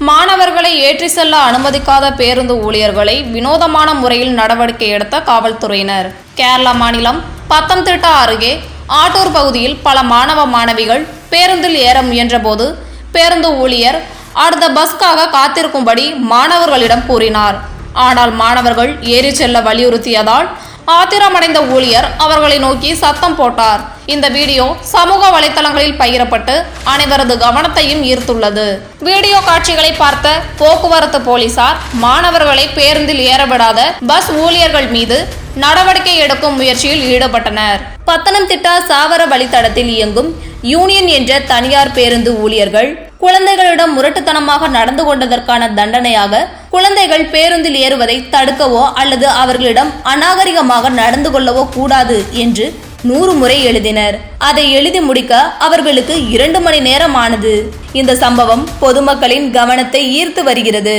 மாணவர்களை ஏற்றி செல்ல அனுமதிக்காத பேருந்து ஊழியர்களை வினோதமான முறையில் நடவடிக்கை எடுத்த காவல்துறையினர். கேரளா மாநிலம் பத்தனம்திட்டா அருகே ஆட்டூர் பகுதியில் பல மாணவ மாணவிகள் பேருந்தில் ஏற முயன்றபோது பேருந்து ஊழியர் அடுத்த பஸ்காக காத்திருக்கும்படி மாணவர்களிடம் கூறினார். ஆனால் மாணவர்கள் ஏறி செல்ல வலியுறுத்தியதால் ஆத்திரமடைந்த ஊழியர் அவர்களை நோக்கி சத்தம் போட்டார். இந்த வீடியோ சமூக வலைதளங்களில் பகிரப்பட்டு அனைவரது கவனத்தையும் ஈர்த்துள்ளது. வீடியோ காட்சிகளை பார்த்த போக்குவரத்து போலீசார் மாணவர்களை பேருந்தில் ஏறவிடாத பஸ் ஊழியர்கள் மீது நடவடிக்கை எடுக்கும் முயற்சியில் ஈடுபட்டனர். பத்தனம்திட்டா சாவர வழித்தடத்தில் இயங்கும் யூனியன் என்ற தனியார் பேருந்து ஊழியர்கள் குழந்தைகளிடம் முரட்டுத்தனமாக நடந்து கொண்டதற்கான தண்டனையாக குழந்தைகள் பேருந்தில் ஏறுவதை தடுக்கவோ அல்லது அவர்களிடம் அநாகரிகமாக நடந்து கொள்ளவோ கூடாது என்று 100 முறை எழுதினர். அதை எழுதி முடிக்க அவர்களுக்கு 2 மணி நேரம் ஆனது. இந்த சம்பவம் பொதுமக்களின் கவனத்தை ஈர்த்து வருகிறது.